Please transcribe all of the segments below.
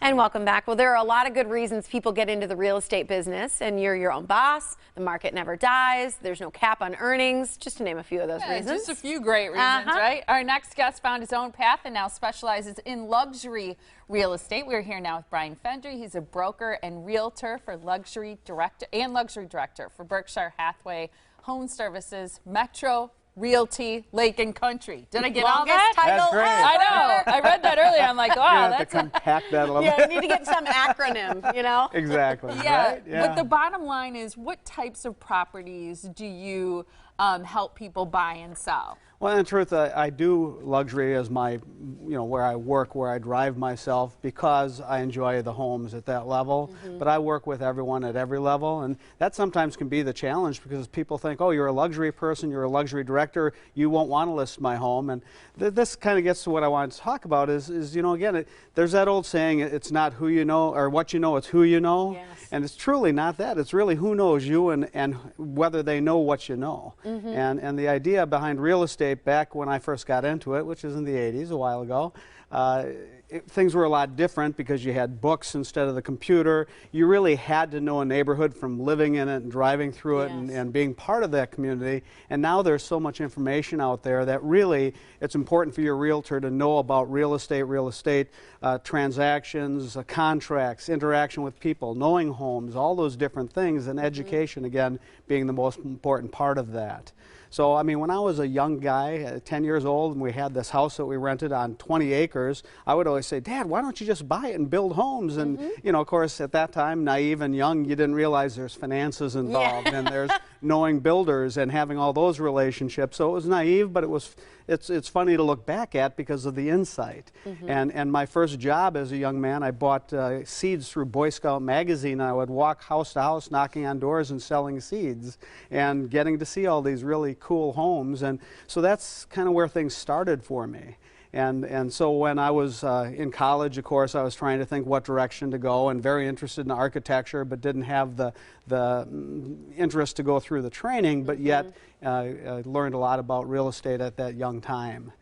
And welcome back. Well, there are a lot of good reasons people get into the real estate business, and you're your own boss. The market never dies. There's no cap on earnings, just to name a few of those reasons. Just a few great reasons, right? Our next guest found his own path and now specializes in luxury real estate. We're here now with Brian Fendry. He's a broker and realtor for luxury director for Berkshire Hathaway Home Services, Metro Realty, Lake and Country. Did I get all that? Title That's great. I know. I read that earlier. I'm like, wow, you have that's to compact that a little Yeah, bit. you need to get some acronym, you know? Exactly. yeah. Right? Yeah. But the bottom line is, what types of properties do you help people buy and sell? Well, in truth, I do luxury as my, where I work, where I drive myself, because I enjoy the homes at that level. But I work with everyone at every level, and that sometimes can be the challenge because people think, oh, you're a luxury person, you're a luxury director, you won't want to list my home. And this kind of gets to what I wanted to talk about is again, there's that old saying, it's not who you know or what you know, it's who you know. Yes. And it's truly not that. It's really who knows you and whether they know what you know. And the idea behind real estate back when I first got into it, which is in the 80s, a while ago, things were a lot different because you had books instead of the computer. You really had to know a neighborhood from living in it and driving through it and being part of that community. And now there's so much information out there that really it's important for your realtor to know about real estate transactions, contracts, interaction with people, knowing homes, all those different things, and education, again, being the most important part of that. So, I mean, when I was a young guy, 10 years old, and we had this house that we rented on 20 acres, I would always say, Dad, why don't you just buy it and build homes? And, of course, at that time, naive and young, you didn't realize there's finances involved and there's knowing builders and having all those relationships. So it was naive, but it's funny to look back at because of the insight. And my first job as a young man, I bought seeds through Boy Scout magazine. I would walk house to house, knocking on doors and selling seeds and getting to see all these really cool homes. And so that's kind of where things started for me. And so when I was in college, of course, I was trying to think what direction to go, and very interested in architecture, but didn't have the interest to go through the training, but yet I learned a lot about real estate at that young time.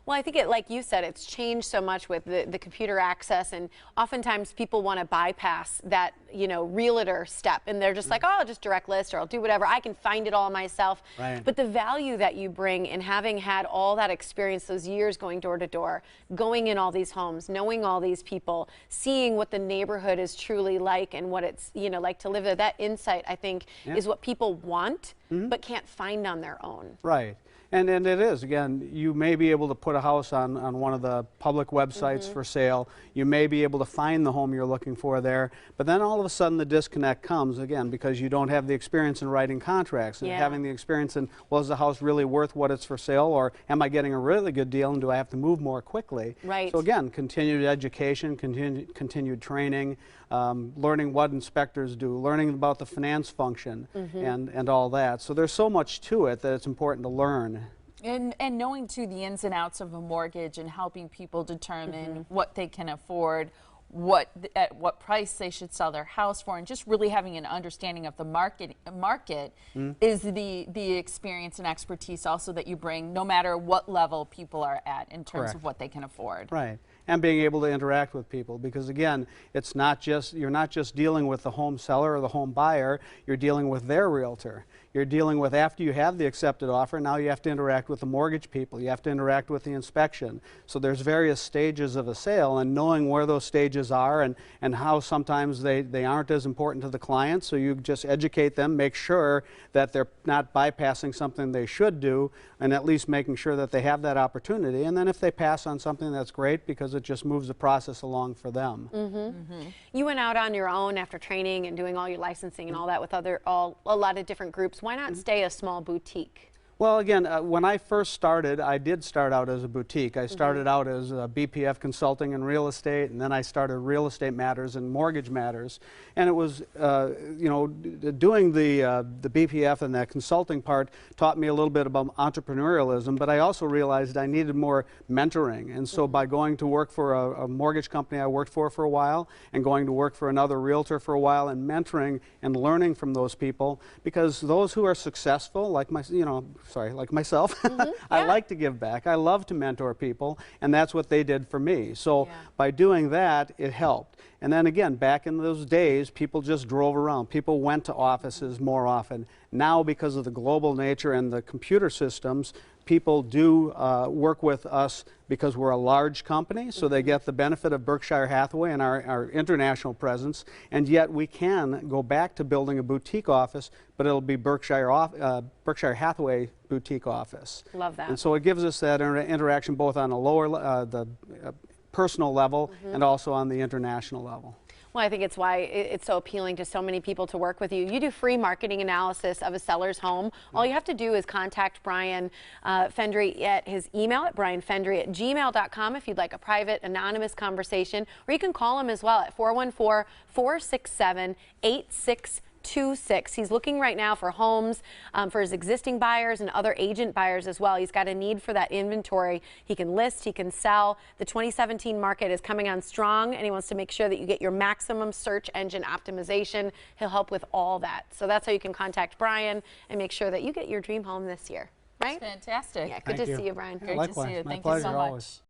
Well, I think like you said, it's changed so much with the computer access, and oftentimes people want to bypass that, realtor step, and they're just like, oh, I'll just direct list or I'll do whatever. I can find it all myself. Right. But the value that you bring in having had all that experience, those years going door to door, going in all these homes, knowing all these people, seeing what the neighborhood is truly like and what it's, like to live there, that insight, I think, is what people want, but can't find on their own. Right. And it is, again, you may be able to put a house on one of the public websites for sale. You may be able to find the home you're looking for there. But then all of a sudden the disconnect comes, again, because you don't have the experience in writing contracts and having the experience in, well, is the house really worth what it's for sale, or am I getting a really good deal and do I have to move more quickly? Right. So again, continued education, continued training, learning what inspectors do, learning about the finance function and all that. So there's so much to it that it's important to learn. And knowing, too, the ins and outs of a mortgage and helping people determine what they can afford, at what price they should sell their house for, and just really having an understanding of the market is the experience and expertise also that you bring, no matter what level people are at in terms of what they can afford. Right. And being able to interact with people, because again, you're not just dealing with the home seller or the home buyer, you're dealing with their realtor. You're dealing with, after you have the accepted offer, now you have to interact with the mortgage people, you have to interact with the inspection. So there's various stages of a sale, and knowing where those stages are and how sometimes they aren't as important to the client, so you just educate them, make sure that they're not bypassing something they should do, and at least making sure that they have that opportunity. And then if they pass on something, that's great, because it just moves the process along for them. You went out on your own after training and doing all your licensing and all that with a lot of different groups. Why not stay a small boutique? Well, again, when I first started, I did start out as a boutique. I started out as BPF Consulting and Real Estate, and then I started Real Estate Matters and Mortgage Matters. And it was, doing the BPF and that consulting part taught me a little bit about entrepreneurialism, but I also realized I needed more mentoring. And so by going to work for a mortgage company I worked for a while, and going to work for another realtor for a while, and mentoring and learning from those people, because those who are successful, like my, like myself, I like to give back. I love to mentor people, and that's what they did for me. So by doing that, it helped. And then again, back in those days, people just drove around. People went to offices more often. Now, because of the global nature and the computer systems, people do work with us because we're a large company, so they get the benefit of Berkshire Hathaway and our international presence, and yet we can go back to building a boutique office, but it'll be Berkshire Hathaway boutique office. Love that. And so it gives us that interaction both on a lower, personal level and also on the international level. Well, I think it's why it's so appealing to so many people to work with you. You do free marketing analysis of a seller's home. All you have to do is contact Brian Fendry at his email at brianfendry@gmail.com if you'd like a private, anonymous conversation, or you can call him as well at 414-467-8626. He's looking right now for homes for his existing buyers and other agent buyers as well. He's got a need for that inventory. He can list, he can sell. The 2017 market is coming on strong, and he wants to make sure that you get your maximum search engine optimization. He'll help with all that. So that's how you can contact Brian and make sure that you get your dream home this year, right? Fantastic. Yeah, good to see you, Brian. Great Likewise. to see you. My Thank you so pleasure, much. always.